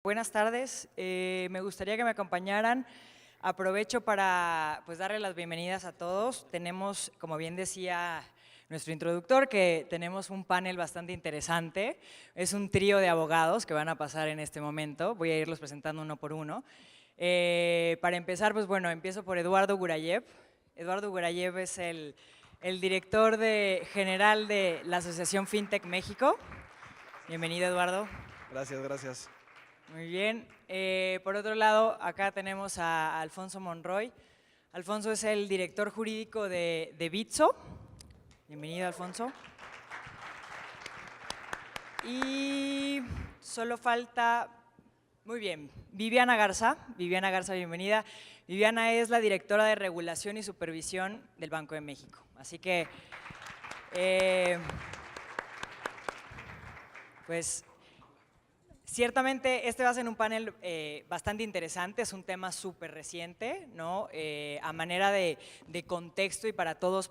Buenas tardes, me gustaría que me acompañaran. Aprovecho para darle las bienvenidas a todos. Tenemos, como bien decía nuestro introductor, que tenemos un panel bastante interesante. Es un trío de abogados que van a pasar en este momento. Voy a irlos presentando uno por uno. Para empezar, empiezo por Eduardo Gurayev. Eduardo Gurayev es el director general de la Asociación FinTech México. Bienvenido, Eduardo. Gracias, gracias. Muy bien. Por otro lado, acá tenemos a Alfonso Monroy. Alfonso es el director jurídico de Bitso. Bienvenido, Alfonso. Y solo falta, muy bien, Viviana Garza. Viviana Garza, bienvenida. Viviana es la directora de regulación y supervisión del Banco de México. Así que, ciertamente este va a ser un panel bastante interesante, es un tema súper reciente, ¿no? A manera de contexto y para todos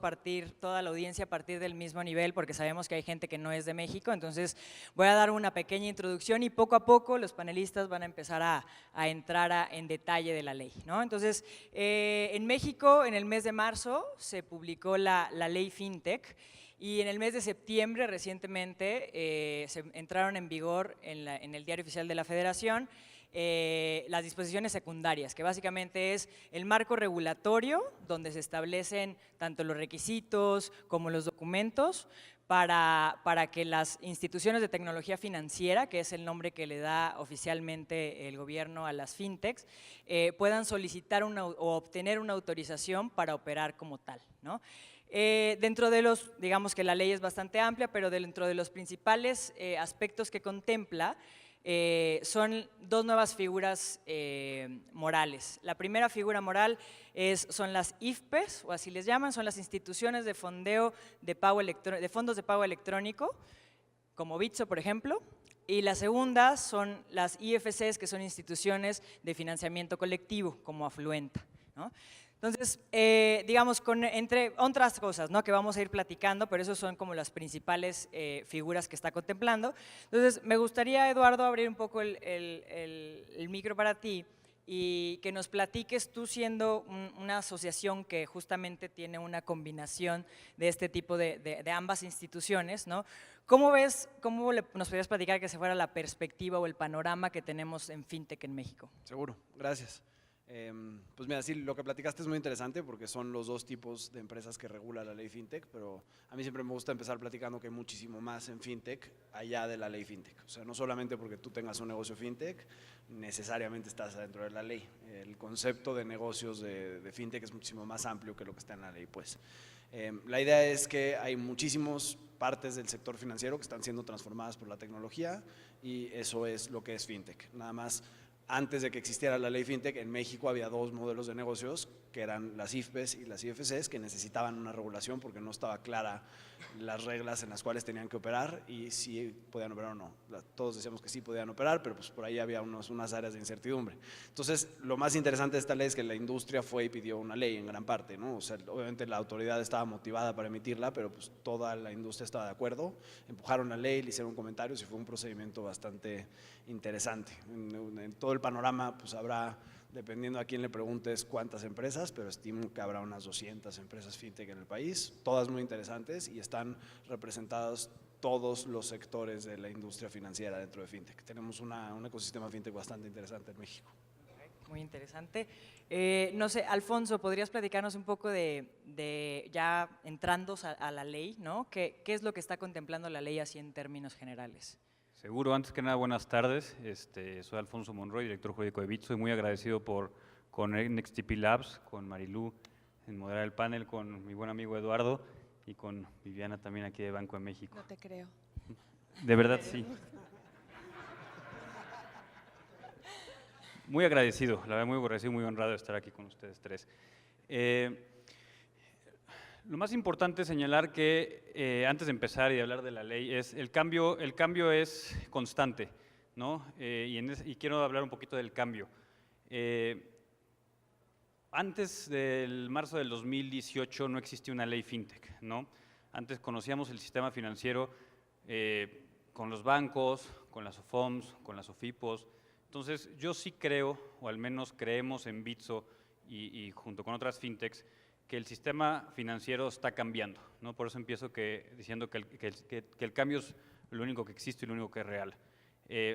toda la audiencia partir del mismo nivel, porque sabemos que hay gente que no es de México, entonces voy a dar una pequeña introducción y poco a poco los panelistas van a empezar a entrar en detalle de la ley, ¿no? Entonces, en México, en el mes de marzo, se publicó la ley FinTech. Y en el mes de septiembre, recientemente, se entraron en vigor en el Diario Oficial de la Federación las disposiciones secundarias, que básicamente es el marco regulatorio donde se establecen tanto los requisitos como los documentos para que las instituciones de tecnología financiera, que es el nombre que le da oficialmente el gobierno a las fintechs, puedan solicitar o obtener una autorización para operar como tal, ¿no? Dentro de digamos que la ley es bastante amplia, pero dentro de los principales aspectos que contempla son dos nuevas figuras morales. La primera figura moral son las IFPES, o así les llaman, son las instituciones de fondos de pago electrónico, como Bitso, por ejemplo. Y la segunda son las IFCs, que son instituciones de financiamiento colectivo, como Afluenta, ¿no? Entonces, digamos, entre otras cosas, ¿no?, que vamos a ir platicando, pero esos son como las principales figuras que está contemplando. Entonces, me gustaría, Eduardo, abrir un poco el micro para ti y que nos platiques, tú siendo una asociación que justamente tiene una combinación de este tipo de ambas instituciones, ¿no? ¿Cómo ves, nos podrías platicar que se fuera la perspectiva o el panorama que tenemos en FinTech en México? Seguro, gracias. Pues mira, sí, lo que platicaste es muy interesante porque son los dos tipos de empresas que regula la ley FinTech, pero a mí siempre me gusta empezar platicando que hay muchísimo más en FinTech allá de la ley FinTech. O sea, no solamente porque tú tengas un negocio FinTech, necesariamente estás adentro de la ley. El concepto de negocios de FinTech es muchísimo más amplio que lo que está en la ley, pues. La idea es que hay muchísimas partes del sector financiero que están siendo transformadas por la tecnología y eso es lo que es FinTech. Nada más, antes de que existiera la ley FinTech, en México había dos modelos de negocios, que eran las IFPES y las IFCs, que necesitaban una regulación porque no estaba clara las reglas en las cuales tenían que operar y si podían operar o no. Todos decíamos que sí podían operar, pero pues por ahí había unas áreas de incertidumbre. Entonces, lo más interesante de esta ley es que la industria fue y pidió una ley en gran parte, ¿no? O sea, obviamente la autoridad estaba motivada para emitirla, pero pues toda la industria estaba de acuerdo, empujaron la ley, le hicieron comentarios y fue un procedimiento bastante interesante. En todo el panorama pues habrá, dependiendo a quién le preguntes cuántas empresas, pero estimo que habrá unas 200 empresas FinTech en el país, todas muy interesantes y están representadas todos los sectores de la industria financiera dentro de FinTech. Tenemos un ecosistema FinTech bastante interesante en México. Muy interesante. No sé, Alfonso, ¿podrías platicarnos un poco de ya entrando a la ley, ¿no? ¿Qué es lo que está contemplando la ley así en términos generales? Seguro, antes que nada, buenas tardes. Soy Alfonso Monroy, director jurídico de Bitso. Soy muy agradecido con NextTP Labs, con Marilú en moderar el panel, con mi buen amigo Eduardo y con Viviana también aquí de Banco de México. No te creo. De verdad, sí. Muy agradecido, la verdad, muy agradecido, muy honrado de estar aquí con ustedes tres. Lo más importante es señalar que antes de empezar y hablar de la ley es el cambio es constante, ¿no? Y quiero hablar un poquito del cambio. Antes del marzo del 2018 no existía una ley FinTech, ¿no? Antes conocíamos el sistema financiero con los bancos, con las OFOMs, con las OFIPOS, Entonces, yo sí creo, o al menos creemos en Bitso y junto con otras fintechs, que el sistema financiero está cambiando, ¿no? Por eso empiezo diciendo que el cambio es lo único que existe y lo único que es real.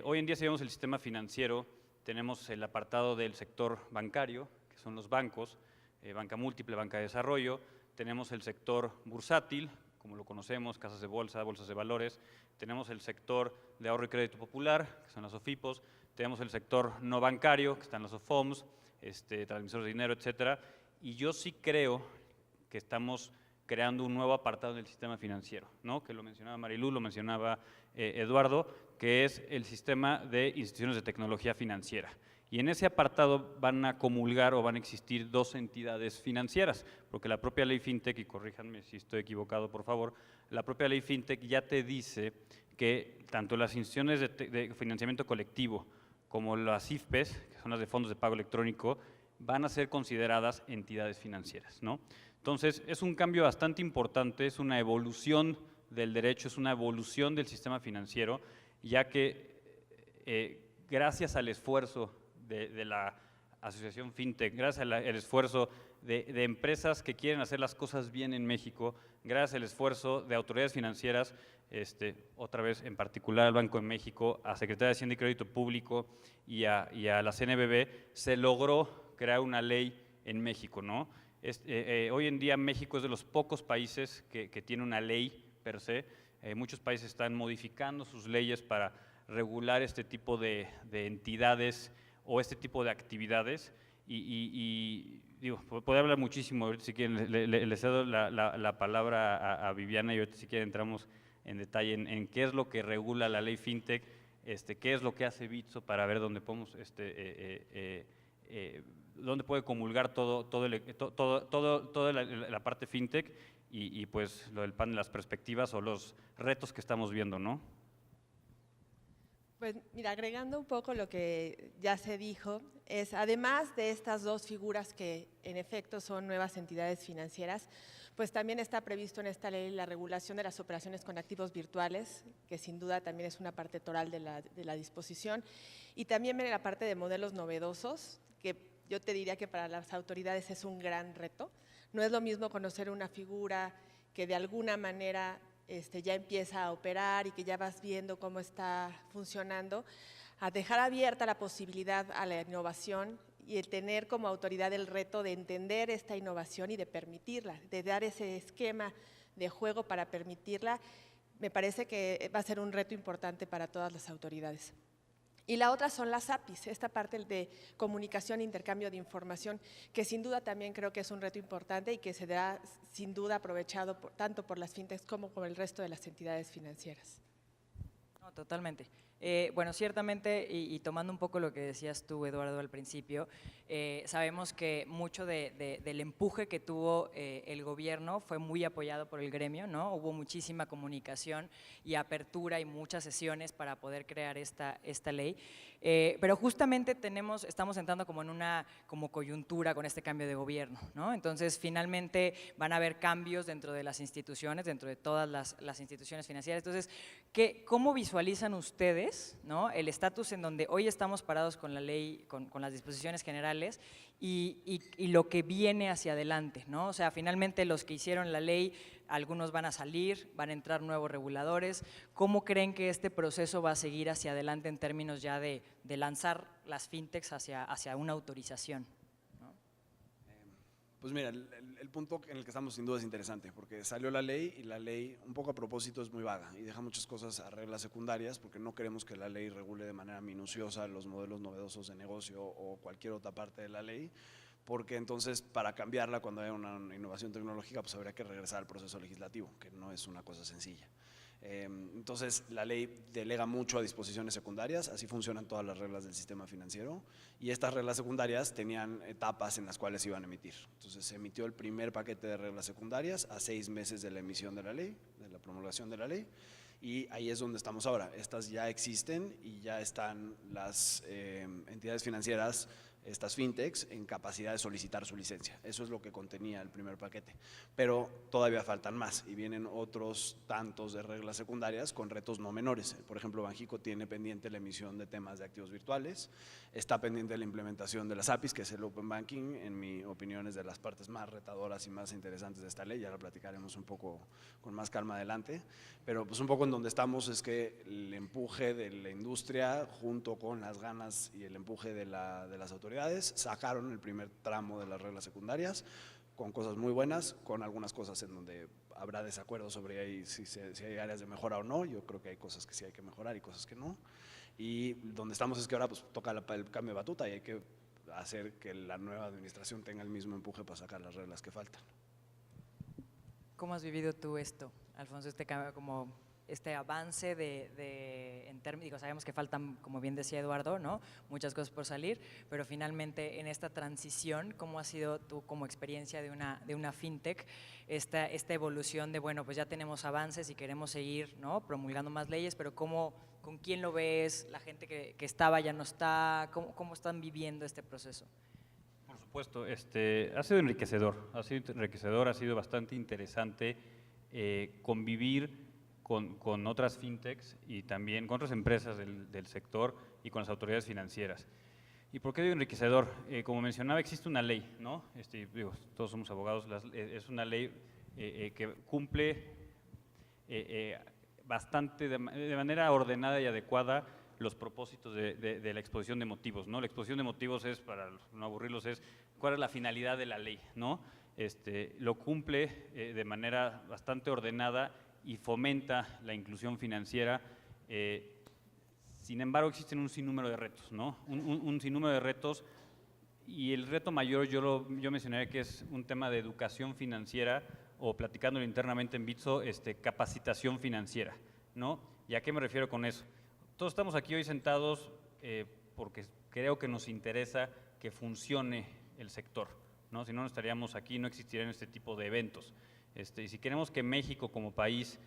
Hoy en día, si vemos el sistema financiero, tenemos el apartado del sector bancario, que son los bancos, banca múltiple, banca de desarrollo, tenemos el sector bursátil, como lo conocemos, casas de bolsa, bolsas de valores, tenemos el sector de ahorro y crédito popular, que son las OFIPOS, tenemos el sector no bancario, que están las OFOMS, transmisores de dinero, etcétera, y yo sí creo que estamos creando un nuevo apartado en el sistema financiero, ¿no? Que lo mencionaba Marilú, lo mencionaba Eduardo, que es el sistema de instituciones de tecnología financiera. Y en ese apartado van a comulgar o van a existir dos entidades financieras, porque la propia ley FinTech, y corríjanme si estoy equivocado por favor, la propia ley FinTech ya te dice que tanto las instituciones de financiamiento colectivo como las IFPES, que son las de fondos de pago electrónico, van a ser consideradas entidades financieras, ¿no? Entonces, es un cambio bastante importante, es una evolución del derecho, es una evolución del sistema financiero, ya que gracias al esfuerzo de la Asociación FinTech, gracias al esfuerzo de empresas que quieren hacer las cosas bien en México, gracias al esfuerzo de autoridades financieras, otra vez en particular al Banco de México, a Secretaría de Hacienda y Crédito Público y a la CNBV, se logró crear una ley en México, ¿no? Hoy en día México es de los pocos países que tiene una ley per se. Muchos países están modificando sus leyes para regular este tipo de entidades o este tipo de actividades y digo, puedo hablar muchísimo, si quieren les cedo la palabra a Viviana y ahorita si quieren entramos en detalle en qué es lo que regula la ley FinTech, qué es lo que hace Bitso para ver dónde podemos dónde puede comulgar toda la parte FinTech y pues lo del panel, las perspectivas o los retos que estamos viendo, ¿no? Pues mira, agregando un poco lo que ya se dijo, es además de estas dos figuras que en efecto son nuevas entidades financieras, pues también está previsto en esta ley la regulación de las operaciones con activos virtuales, que sin duda también es una parte toral de la disposición, y también viene la parte de modelos novedosos, que yo te diría que para las autoridades es un gran reto. No es lo mismo conocer una figura que de alguna manera ya empieza a operar y que ya vas viendo cómo está funcionando, a dejar abierta la posibilidad a la innovación y el tener como autoridad el reto de entender esta innovación y de permitirla, de dar ese esquema de juego para permitirla, me parece que va a ser un reto importante para todas las autoridades. Y la otra son las APIs, esta parte de comunicación e intercambio de información, que sin duda también creo que es un reto importante y que se da sin duda aprovechado tanto por las fintechs como por el resto de las entidades financieras. No, totalmente. Bueno, ciertamente, y tomando un poco lo que decías tú, Eduardo, al principio, sabemos que mucho del empuje que tuvo el gobierno fue muy apoyado por el gremio, ¿no? Hubo muchísima comunicación y apertura y muchas sesiones para poder crear esta ley, pero justamente estamos entrando como en una coyuntura con este cambio de gobierno, ¿no? Entonces, finalmente van a haber cambios dentro de las instituciones, dentro de todas las instituciones financieras. Entonces, ¿cómo visualizan ustedes, ¿no?, el estatus en donde hoy estamos parados con la ley, con las disposiciones generales y lo que viene hacia adelante, ¿no? O sea, finalmente los que hicieron la ley, algunos van a salir, van a entrar nuevos reguladores. ¿Cómo creen que este proceso va a seguir hacia adelante en términos ya de lanzar las fintechs hacia una autorización? Pues mira, el punto en el que estamos sin duda es interesante, porque salió la ley y la ley, un poco a propósito, es muy vaga y deja muchas cosas a reglas secundarias, porque no queremos que la ley regule de manera minuciosa los modelos novedosos de negocio o cualquier otra parte de la ley, porque entonces para cambiarla cuando haya una innovación tecnológica pues habría que regresar al proceso legislativo, que no es una cosa sencilla. Entonces la ley delega mucho a disposiciones secundarias, así funcionan todas las reglas del sistema financiero y estas reglas secundarias tenían etapas en las cuales se iban a emitir. Entonces se emitió el primer paquete de reglas secundarias a 6 meses de la emisión de la ley, de la promulgación de la ley, y ahí es donde estamos ahora. Estas ya existen y ya están las entidades financieras estas fintechs en capacidad de solicitar su licencia. Eso es lo que contenía el primer paquete. Pero todavía faltan más y vienen otros tantos de reglas secundarias con retos no menores. Por ejemplo, Banxico tiene pendiente la emisión de temas de activos virtuales, está pendiente la implementación de las APIs, que es el Open Banking, en mi opinión es de las partes más retadoras y más interesantes de esta ley, ya la platicaremos un poco con más calma adelante, pero pues un poco en donde estamos es que el empuje de la industria junto con las ganas y el empuje de las autoridades sacaron el primer tramo de las reglas secundarias con cosas muy buenas, con algunas cosas en donde habrá desacuerdo sobre ahí, si hay áreas de mejora o no. Yo creo que hay cosas que sí hay que mejorar y cosas que no. Y donde estamos es que ahora pues toca el cambio de batuta y hay que hacer que la nueva administración tenga el mismo empuje para sacar las reglas que faltan. ¿Cómo has vivido tú esto, Alfonso, este cambio, como este avance en términos, digo, sabemos que faltan, como bien decía Eduardo, ¿no?, muchas cosas por salir, pero finalmente en esta transición, ¿cómo ha sido tú como experiencia de una fintech, esta evolución de, bueno, pues ya tenemos avances y queremos seguir, ¿no?, promulgando más leyes, pero con quién lo ves, la gente que estaba ya no está, cómo están viviendo este proceso? Por supuesto, ha sido enriquecedor, ha sido bastante interesante convivir con otras fintechs y también con otras empresas del sector y con las autoridades financieras. ¿Y por qué digo enriquecedor? Como mencionaba, existe una ley, ¿no? Digo, todos somos abogados, es una ley que cumple bastante de manera ordenada y adecuada los propósitos de la exposición de motivos, ¿no? La exposición de motivos es, para no aburrirlos, es cuál es la finalidad de la ley, ¿no? Lo cumple de manera bastante ordenada y fomenta la inclusión financiera. Sin embargo, existen un sinnúmero de retos, ¿no? Un sinnúmero de retos, y el reto mayor yo mencionaría que es un tema de educación financiera, o platicándolo internamente en Bitso, capacitación financiera, ¿no? ¿Y a qué me refiero con eso? Todos estamos aquí hoy sentados porque creo que nos interesa que funcione el sector, ¿no? Si no, no estaríamos aquí, no existirían este tipo de eventos. Y si queremos que México como país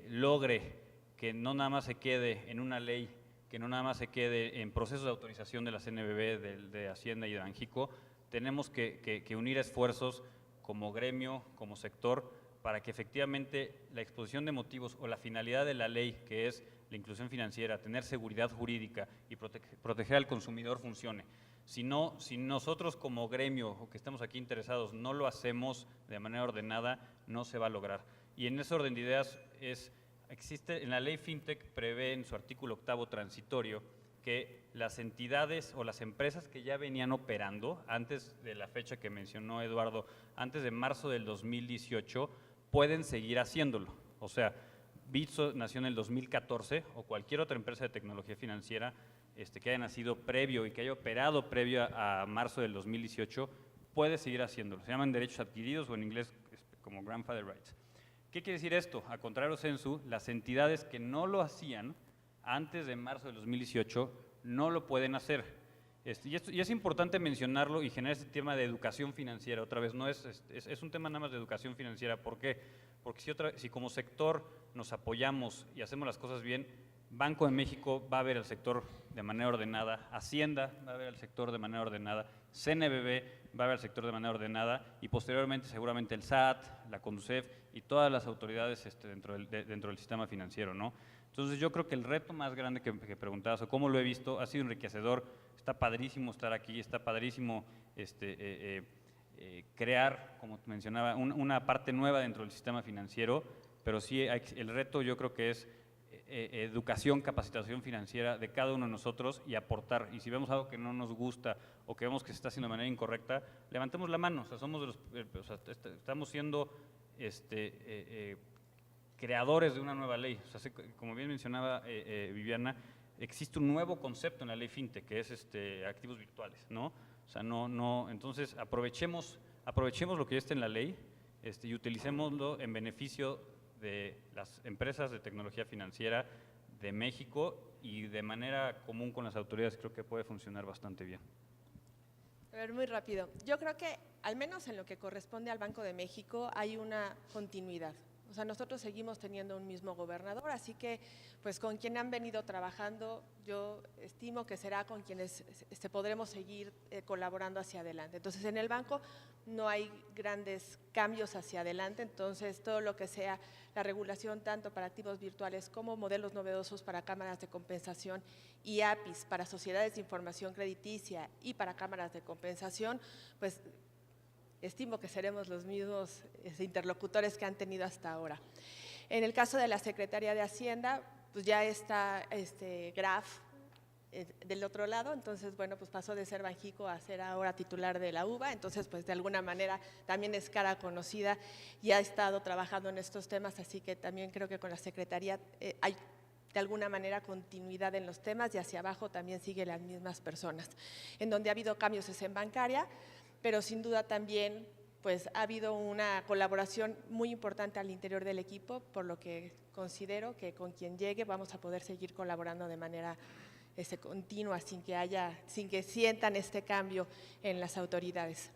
logre que no nada más se quede en una ley, que no nada más se quede en procesos de autorización de la CNBV, de Hacienda y de Banxico, tenemos que unir esfuerzos como gremio, como sector, para que efectivamente la exposición de motivos o la finalidad de la ley, que es la inclusión financiera, tener seguridad jurídica y proteger al consumidor, funcione. Si nosotros como gremio o que estamos aquí interesados no lo hacemos de manera ordenada, no se va a lograr. Y en ese orden de ideas en la ley FinTech prevé en su artículo 8º transitorio que las entidades o las empresas que ya venían operando antes de la fecha que mencionó Eduardo, antes de marzo del 2018, pueden seguir haciéndolo. O sea, Bitso nació en el 2014 o cualquier otra empresa de tecnología financiera que haya nacido previo y que haya operado previo a marzo del 2018, puede seguir haciéndolo. Se llaman derechos adquiridos o en inglés como grandfather rights. ¿Qué quiere decir esto? A contrario censu, las entidades que no lo hacían antes de marzo del 2018 no lo pueden hacer. Y es importante mencionarlo y generar este tema de educación financiera. Otra vez, no es un tema nada más de educación financiera. ¿Por qué? Porque si como sector nos apoyamos y hacemos las cosas bien, Banco de México va a ver al sector de manera ordenada, Hacienda va a ver al sector de manera ordenada, CNBV va a ver al sector de manera ordenada y posteriormente seguramente el SAT, la CONDUCEF y todas las autoridades dentro del sistema financiero, ¿no? Entonces yo creo que el reto más grande que preguntabas, o cómo lo he visto, ha sido enriquecedor. Está padrísimo estar aquí, está padrísimo crear, como mencionaba, una parte nueva dentro del sistema financiero, pero sí el reto yo creo que es educación, capacitación financiera de cada uno de nosotros y aportar. Y si vemos algo que no nos gusta o que vemos que se está haciendo de manera incorrecta, levantemos la mano. O sea, estamos siendo creadores de una nueva ley. O sea, como bien mencionaba Viviana, existe un nuevo concepto en la ley FinTech, que es activos virtuales, ¿no? O sea, entonces aprovechemos lo que ya está en la ley y utilicémoslo en beneficio de las empresas de tecnología financiera de México y de manera común con las autoridades. Creo que puede funcionar bastante bien. A ver, muy rápido. Yo creo que, al menos en lo que corresponde al Banco de México, hay una continuidad. O sea, nosotros seguimos teniendo un mismo gobernador, así que pues con quien han venido trabajando, yo estimo que será con quienes podremos seguir colaborando hacia adelante. Entonces, en el banco no hay grandes cambios hacia adelante, entonces todo lo que sea la regulación tanto para activos virtuales como modelos novedosos para cámaras de compensación y APIs para sociedades de información crediticia y para cámaras de compensación, pues estimo que seremos los mismos interlocutores que han tenido hasta ahora. En el caso de la Secretaría de Hacienda, pues ya está Graf del otro lado, entonces, bueno, pues pasó de ser Banjico a ser ahora titular de la UBA, entonces, pues de alguna manera también es cara conocida y ha estado trabajando en estos temas, así que también creo que con la Secretaría hay de alguna manera continuidad en los temas y hacia abajo también siguen las mismas personas. En donde ha habido cambios es en bancaria, pero sin duda también pues ha habido una colaboración muy importante al interior del equipo, por lo que considero que con quien llegue vamos a poder seguir colaborando de manera continua, sin que sientan este cambio en las autoridades.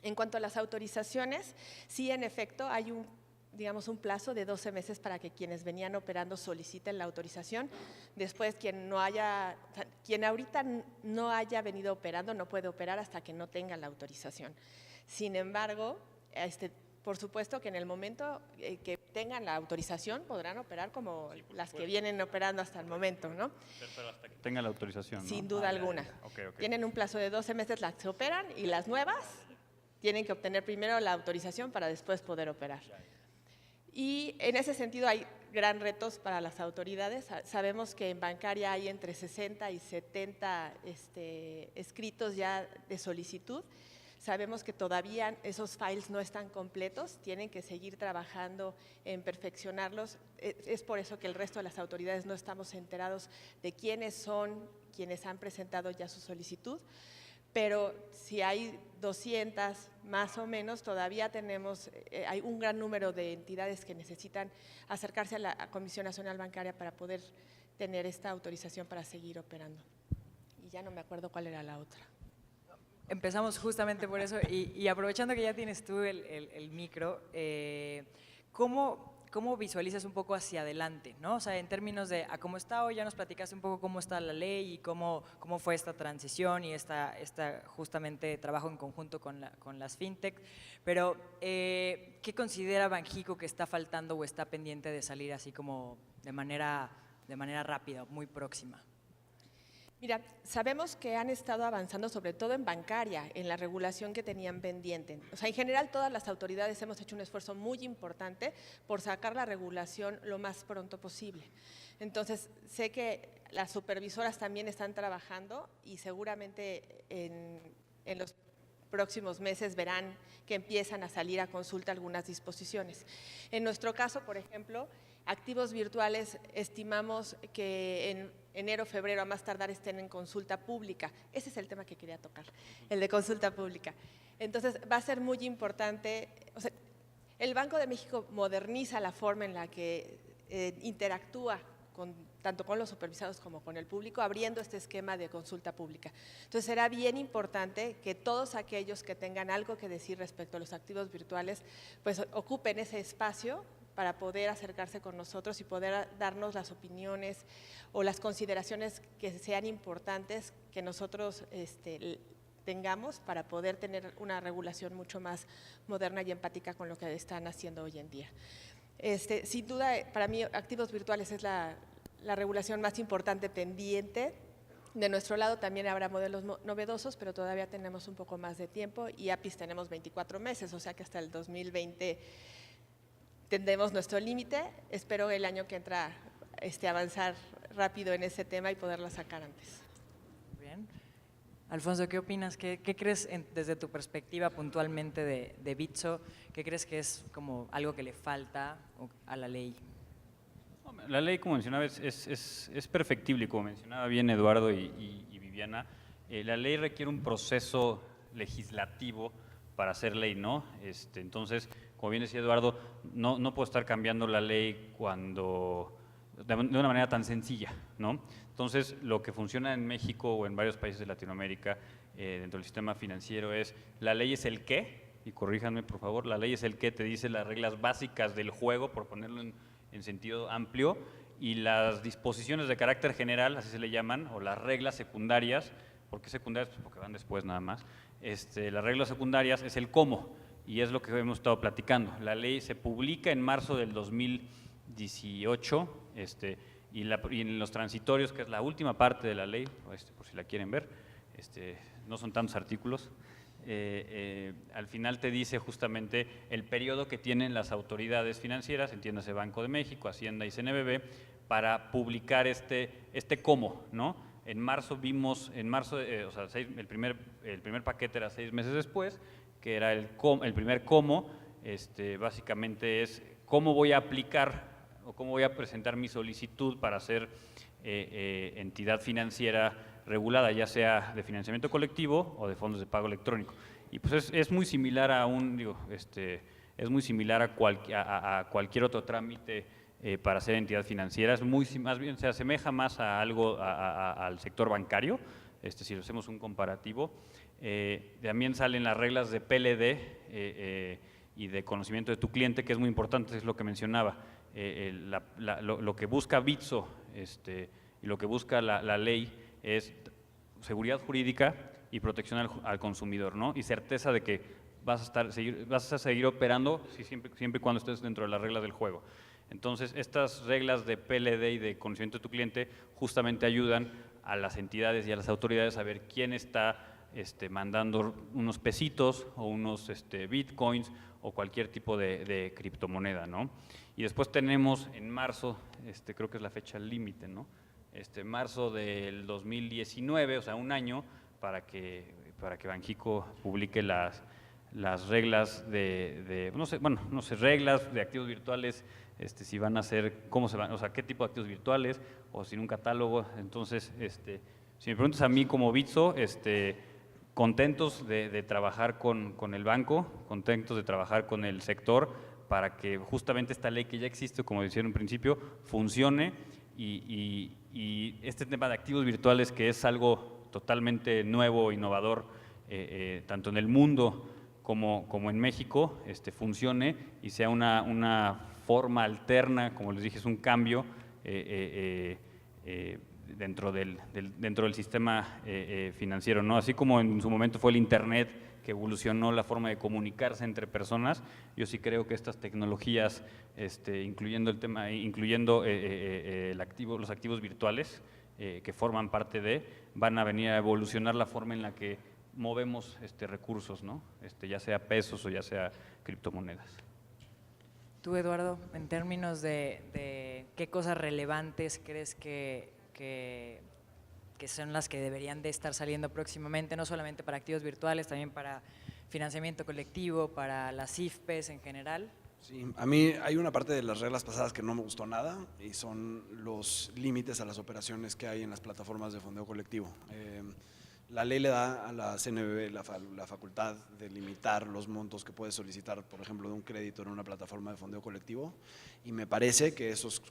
En cuanto a las autorizaciones, sí, en efecto, hay un plazo de 12 meses para que quienes venían operando soliciten la autorización. Después, quien ahorita no haya venido operando no puede operar hasta que no tenga la autorización. Sin embargo, por supuesto que en el momento que tengan la autorización podrán operar como las que vienen operando hasta el momento, ¿no? Pero hasta que tengan la autorización, ¿no? Sin duda alguna. Okay. Tienen un plazo de 12 meses las que operan y las nuevas tienen que obtener primero la autorización para después poder operar. Y en ese sentido hay gran retos para las autoridades. Sabemos que en bancaria hay entre 60 y 70 escritos ya de solicitud. Sabemos que todavía esos files no están completos, tienen que seguir trabajando en perfeccionarlos. Es por eso que el resto de las autoridades no estamos enterados de quiénes son quienes han presentado ya su solicitud. Pero si hay 200 más o menos, todavía hay un gran número de entidades que necesitan acercarse a la Comisión Nacional Bancaria para poder tener esta autorización para seguir operando. Y ya no me acuerdo cuál era la otra. Empezamos justamente por eso y aprovechando que ya tienes tú el micro, ¿cómo visualizas un poco hacia adelante, ¿no? O sea, en términos de a cómo está hoy, ya nos platicaste un poco cómo está la ley y cómo fue esta transición y esta justamente trabajo en conjunto con las fintech, pero ¿qué considera Banjico que está faltando o está pendiente de salir así como de manera rápida, muy próxima? Mira, sabemos que han estado avanzando sobre todo en bancaria, en la regulación que tenían pendiente. O sea, en general todas las autoridades hemos hecho un esfuerzo muy importante por sacar la regulación lo más pronto posible. Entonces, sé que las supervisoras también están trabajando y seguramente en los próximos meses verán que empiezan a salir a consulta algunas disposiciones. En nuestro caso, por ejemplo, activos virtuales estimamos que en enero, febrero, a más tardar estén en consulta pública. Ese es el tema que quería tocar, el de consulta pública. Entonces, va a ser muy importante, o sea, el Banco de México moderniza la forma en la que interactúa tanto con los supervisados como con el público, abriendo este esquema de consulta pública. Entonces, será bien importante que todos aquellos que tengan algo que decir respecto a los activos virtuales, pues ocupen ese espacio para poder acercarse con nosotros y poder darnos las opiniones o las consideraciones que sean importantes que nosotros tengamos para poder tener una regulación mucho más moderna y empática con lo que están haciendo hoy en día. Sin duda, para mí, activos virtuales es la regulación más importante pendiente. De nuestro lado también habrá modelos novedosos, pero todavía tenemos un poco más de tiempo y APIs tenemos 24 meses, o sea que hasta el 2020 tendremos nuestro límite. Espero el año que entra avanzar rápido en ese tema y poderla sacar antes. Bien. Alfonso, ¿qué opinas? ¿Qué crees desde tu perspectiva puntualmente de Bitso? ¿Qué crees que es como algo que le falta a la ley? La ley, como mencionaba, es perfectible, como mencionaba bien Eduardo y Viviana. La ley requiere un proceso legislativo para hacer ley, ¿no? Entonces, como bien decía Eduardo, no puedo estar cambiando la ley de una manera tan sencilla, ¿no? Entonces, lo que funciona en México o en varios países de Latinoamérica dentro del sistema financiero es, la ley es el qué y corríjanme por favor, la ley es el que te dice las reglas básicas del juego, por ponerlo en sentido amplio, y las disposiciones de carácter general, así se le llaman, o las reglas secundarias. ¿Por qué secundarias? Pues porque van después nada más. Las reglas secundarias es el cómo, y es lo que hemos estado platicando. La ley se publica en marzo del 2018, y en los transitorios, que es la última parte de la ley, por si la quieren ver, no son tantos artículos, al final te dice justamente el periodo que tienen las autoridades financieras, entiéndase Banco de México, Hacienda y CNBV, para publicar este cómo, ¿no? En marzo vimos, el primer paquete era 6 meses después, que era el primer cómo, básicamente es cómo voy a aplicar o cómo voy a presentar mi solicitud para ser entidad financiera regulada, ya sea de financiamiento colectivo o de fondos de pago electrónico. Y pues es muy similar a es muy similar a cualquier otro trámite para ser entidad financiera. Más bien se asemeja más a algo al sector bancario, si hacemos un comparativo. También salen las reglas de PLD y de conocimiento de tu cliente, que es muy importante, es lo que mencionaba. Lo que busca Bitso y lo que busca la ley es seguridad jurídica y protección al consumidor, ¿no? Y certeza de que vas a seguir operando siempre y cuando estés dentro de las reglas del juego. Entonces, estas reglas de PLD y de conocimiento de tu cliente justamente ayudan a las entidades y a las autoridades a ver quién está mandando unos pesitos o unos bitcoins o cualquier tipo de criptomoneda, ¿no? Y después tenemos en marzo, creo que es la fecha límite, ¿no? Marzo del 2019, o sea, un año, para que Banxico publique las reglas reglas de activos virtuales, si van a ser, cómo se van, o sea, qué tipo de activos virtuales, o sin un catálogo. Entonces, si me preguntas a mí como Bitso, contentos de trabajar con el banco, contentos de trabajar con el sector, para que justamente esta ley que ya existe, como decía en un principio, funcione, y este tema de activos virtuales, que es algo totalmente nuevo, innovador, tanto en el mundo como en México, funcione y sea una forma alterna, como les dije, es un cambio dentro del sistema financiero, ¿no? Así como en su momento fue el Internet, que evolucionó la forma de comunicarse entre personas, yo sí creo que estas tecnologías, incluyendo los activos virtuales, que forman parte van a venir a evolucionar la forma en la que movemos recursos, ¿no? Ya sea pesos o ya sea criptomonedas. Tú, Eduardo, en términos de qué cosas relevantes crees que son las que deberían de estar saliendo próximamente, no solamente para activos virtuales, también para financiamiento colectivo, para las IFPES en general. Sí, a mí hay una parte de las reglas pasadas que no me gustó nada, y son los límites a las operaciones que hay en las plataformas de fondeo colectivo. La ley le da a la CNBV la facultad de limitar los montos que puede solicitar, por ejemplo, de un crédito en una plataforma de fondeo colectivo, y me parece que esos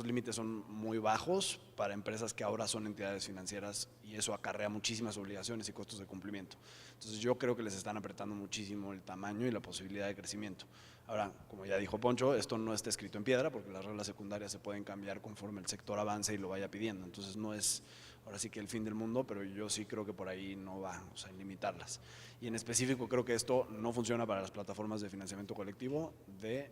límites son muy bajos para empresas que ahora son entidades financieras, y eso acarrea muchísimas obligaciones y costos de cumplimiento. Entonces yo creo que les están apretando muchísimo el tamaño y la posibilidad de crecimiento. Ahora, como ya dijo Poncho, esto no está escrito en piedra, porque las reglas secundarias se pueden cambiar conforme el sector avance y lo vaya pidiendo. Entonces no es ahora sí que el fin del mundo, pero yo sí creo que por ahí no va, o sea, en limitarlas. Y en específico creo que esto no funciona para las plataformas de financiamiento colectivo de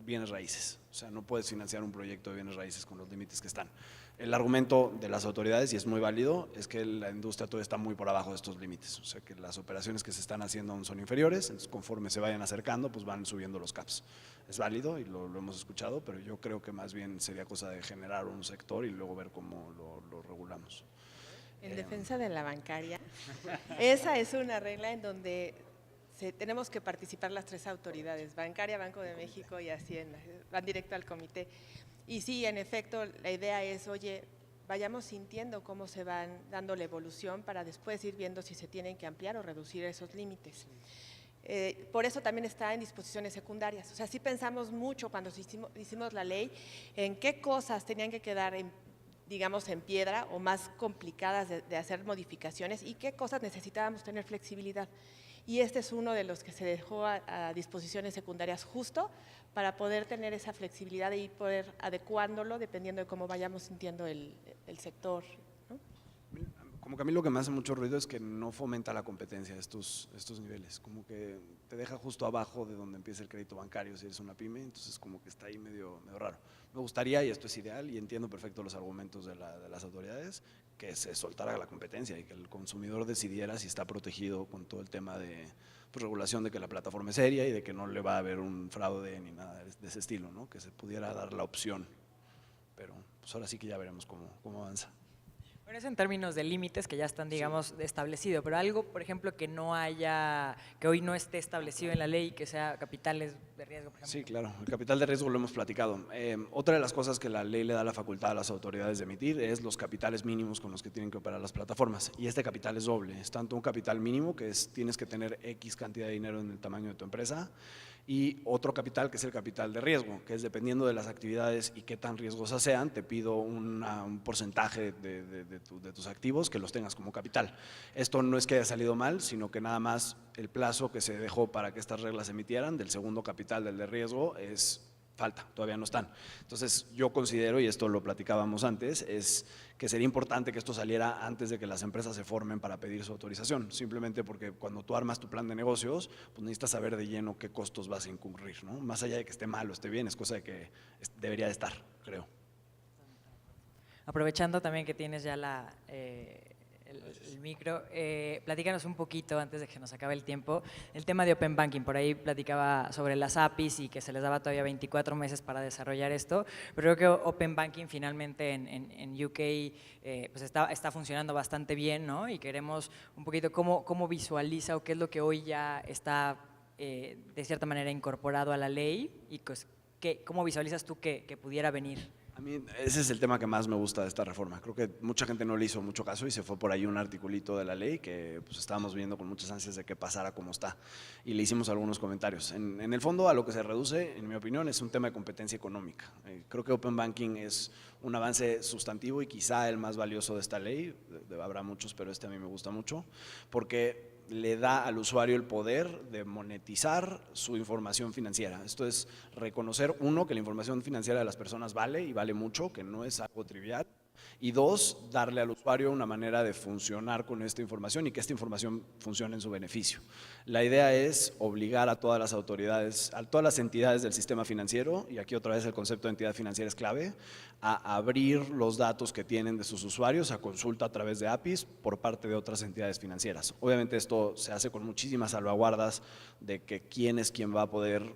bienes raíces. O sea, no puedes financiar un proyecto de bienes raíces con los límites que están. El argumento de las autoridades, y es muy válido, es que la industria todavía está muy por abajo de estos límites. O sea, que las operaciones que se están haciendo aún son inferiores, entonces conforme se vayan acercando, pues van subiendo los caps. Es válido y lo hemos escuchado, pero yo creo que más bien sería cosa de generar un sector y luego ver cómo lo regulamos. En defensa de la bancaria, esa es una regla en donde tenemos que participar las tres autoridades, bancaria, Banco de México y Hacienda, van directo al comité. Y sí, en efecto, la idea es, oye, vayamos sintiendo cómo se van dando la evolución para después ir viendo si se tienen que ampliar o reducir esos límites. Por eso también está en disposiciones secundarias. O sea, sí pensamos mucho cuando hicimos la ley en qué cosas tenían que quedar digamos, en piedra o más complicadas de hacer modificaciones y qué cosas necesitábamos tener flexibilidad. Y este es uno de los que se dejó a disposiciones secundarias justo para poder tener esa flexibilidad y poder adecuándolo dependiendo de cómo vayamos sintiendo el sector, ¿no? Como que a mí lo que me hace mucho ruido es que no fomenta la competencia estos niveles, como que te deja justo abajo de donde empieza el crédito bancario si eres una pyme, entonces como que está ahí medio raro. Me gustaría, y esto es ideal, y entiendo perfecto los argumentos de las autoridades, que se soltara la competencia y que el consumidor decidiera si está protegido con todo el tema de pues, regulación de que la plataforma es seria y de que no le va a haber un fraude ni nada de ese estilo, ¿no? Que se pudiera dar la opción, pero pues ahora sí que ya veremos cómo avanza. Bueno, es en términos de límites que ya están, digamos, establecidos, pero algo, por ejemplo, que no haya, que hoy no esté establecido en la ley, que sea capitales de riesgo, por ejemplo. Sí, claro, el capital de riesgo lo hemos platicado. Otra de las cosas que la ley le da la facultad a las autoridades de emitir es los capitales mínimos con los que tienen que operar las plataformas. Y este capital es doble, es tanto un capital mínimo, que es tienes que tener X cantidad de dinero en el tamaño de tu empresa, y otro capital que es el capital de riesgo, que es dependiendo de las actividades y qué tan riesgosas sean, te pido un porcentaje de tus activos que los tengas como capital. Esto no es que haya salido mal, sino que nada más el plazo que se dejó para que estas reglas se emitieran del segundo capital del de riesgo falta, todavía no están. Entonces yo considero, y esto lo platicábamos antes, es que sería importante que esto saliera antes de que las empresas se formen para pedir su autorización, simplemente porque cuando tú armas tu plan de negocios, pues necesitas saber de lleno qué costos vas a incurrir, ¿no? Más allá de que esté mal o esté bien, es cosa de que debería de estar, creo. Aprovechando también que tienes ya el micro, platícanos un poquito, antes de que nos acabe el tiempo, el tema de Open Banking. Por ahí platicaba sobre las APIs y que se les daba todavía 24 meses para desarrollar esto, pero creo que Open Banking finalmente en UK pues está funcionando bastante bien, ¿no? Y queremos un poquito cómo visualiza o qué es lo que hoy ya está de cierta manera incorporado a la ley y pues, cómo visualizas tú que pudiera venir. A mí ese es el tema que más me gusta de esta reforma. Creo que mucha gente no le hizo mucho caso y se fue por ahí un articulito de la ley que pues, estábamos viendo con muchas ansias de que pasara como está y le hicimos algunos comentarios. En el fondo a lo que se reduce, en mi opinión, es un tema de competencia económica. Creo que Open Banking es un avance sustantivo y quizá el más valioso de esta ley. Habrá muchos, pero este a mí me gusta mucho porque le da al usuario el poder de monetizar su información financiera. Esto es reconocer, uno, que la información financiera de las personas vale y vale mucho, que no es algo trivial. Y dos, darle al usuario una manera de funcionar con esta información y que esta información funcione en su beneficio. La idea es obligar a todas las autoridades, a todas las entidades del sistema financiero, y aquí otra vez el concepto de entidad financiera es clave, a abrir los datos que tienen de sus usuarios a consulta a través de APIs por parte de otras entidades financieras. Obviamente esto se hace con muchísimas salvaguardas de que quién es quien va a poder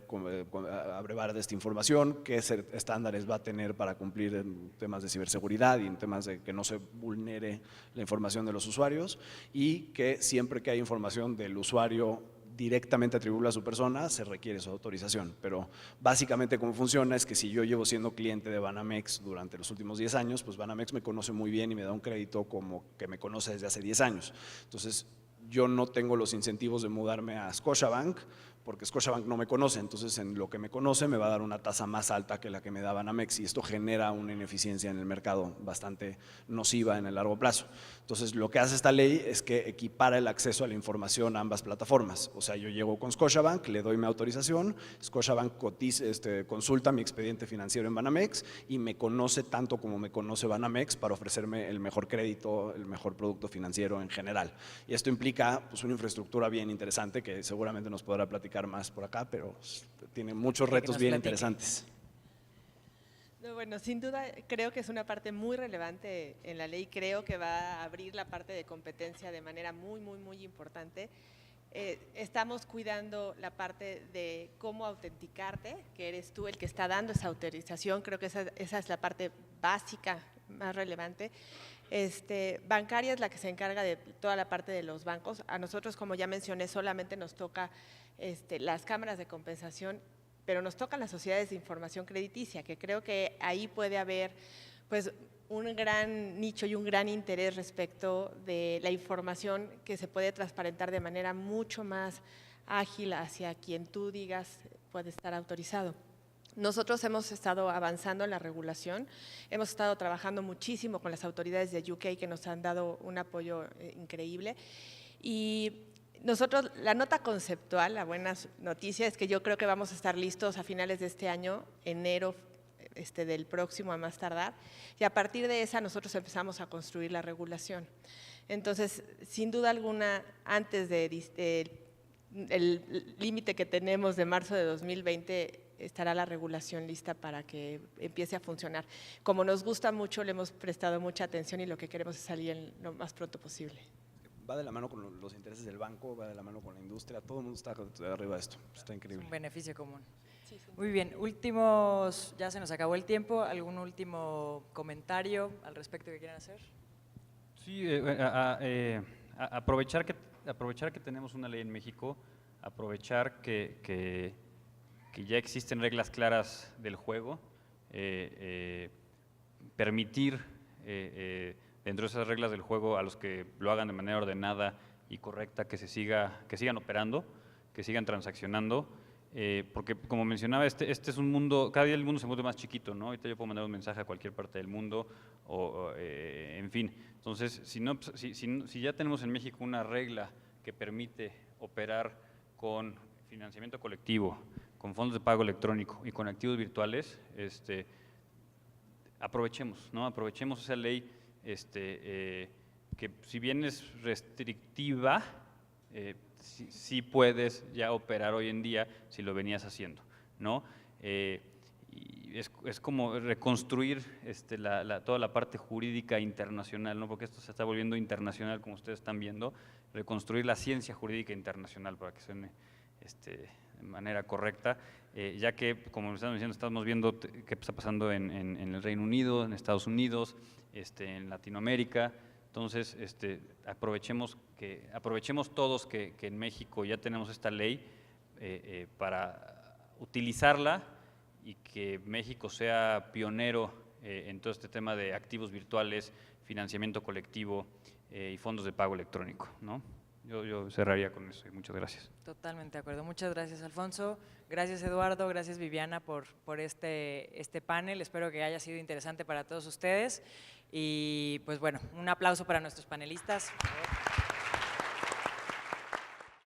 abrevar de esta información, qué estándares va a tener para cumplir en temas de ciberseguridad y en temas de que no se vulnere la información de los usuarios, y que siempre que hay información del usuario directamente atribuible a su persona, se requiere su autorización. Pero básicamente cómo funciona es que si yo llevo siendo cliente de Banamex durante los últimos 10 años, pues Banamex me conoce muy bien y me da un crédito como que me conoce desde hace 10 años. Entonces yo no tengo los incentivos de mudarme a Scotiabank porque Scotiabank no me conoce, entonces en lo que me conoce me va a dar una tasa más alta que la que me da Banamex y esto genera una ineficiencia en el mercado bastante nociva en el largo plazo. Entonces lo que hace esta ley es que equipara el acceso a la información a ambas plataformas. O sea, yo llego con Scotiabank, le doy mi autorización, Scotiabank consulta mi expediente financiero en Banamex y me conoce tanto como me conoce Banamex para ofrecerme el mejor crédito, el mejor producto financiero en general. Y esto implica pues, una infraestructura bien interesante que seguramente nos podrá platicar más por acá, pero tiene muchos retos bien interesantes. No, bueno, sin duda creo que es una parte muy relevante en la ley, creo que va a abrir la parte de competencia de manera muy importante. Estamos cuidando la parte de cómo autenticarte, que eres tú el que está dando esa autorización, creo que esa es la parte básica más relevante. Bancaria es la que se encarga de toda la parte de los bancos. A nosotros, como ya mencioné, solamente nos toca las cámaras de compensación, pero nos tocan las sociedades de información crediticia, que creo que ahí puede haber pues, un gran nicho y un gran interés respecto de la información que se puede transparentar de manera mucho más ágil hacia quien tú digas puede estar autorizado. Nosotros hemos estado avanzando en la regulación, hemos estado trabajando muchísimo con las autoridades de UK que nos han dado un apoyo increíble y nosotros, la nota conceptual, la buena noticia es que yo creo que vamos a estar listos a finales de este año, enero del próximo a más tardar, y a partir de esa nosotros empezamos a construir la regulación. Entonces, sin duda alguna, antes el límite que tenemos de marzo de 2020, estará la regulación lista para que empiece a funcionar. Como nos gusta mucho, le hemos prestado mucha atención y lo que queremos es salir lo más pronto posible. Va de la mano con los intereses del banco, va de la mano con la industria, todo el mundo está arriba de esto, está increíble. Es un beneficio común. Sí, sí. Muy bien, ya se nos acabó el tiempo, ¿algún último comentario al respecto que quieran hacer? Sí, aprovechar que tenemos una ley en México, aprovechar que ya existen reglas claras del juego, permitir dentro de esas reglas del juego a los que lo hagan de manera ordenada y correcta que sigan operando, que sigan transaccionando, porque como mencionaba, este es un mundo, cada día el mundo se vuelve más chiquito, ¿no? Ahorita yo puedo mandar un mensaje a cualquier parte del mundo, en fin. Entonces, si ya tenemos en México una regla que permite operar con financiamiento colectivo, con fondos de pago electrónico y con activos virtuales, aprovechemos, ¿no? Aprovechemos esa ley que si bien es restrictiva, sí puedes ya operar hoy en día si lo venías haciendo, ¿no? Y es como reconstruir toda la parte jurídica internacional, ¿no? Porque esto se está volviendo internacional, como ustedes están viendo, reconstruir la ciencia jurídica internacional para que suene de manera correcta, ya que, como estamos diciendo, estamos viendo qué está pasando en el Reino Unido, en Estados Unidos, en Latinoamérica. Entonces, aprovechemos todos que en México ya tenemos esta ley para utilizarla y que México sea pionero en todo este tema de activos virtuales, financiamiento colectivo y fondos de pago electrónico, ¿no? Yo cerraría con eso y muchas gracias. Totalmente de acuerdo. Muchas gracias, Alfonso. Gracias, Eduardo. Gracias, Viviana, por este panel. Espero que haya sido interesante para todos ustedes. Y pues bueno, un aplauso para nuestros panelistas. Por favor.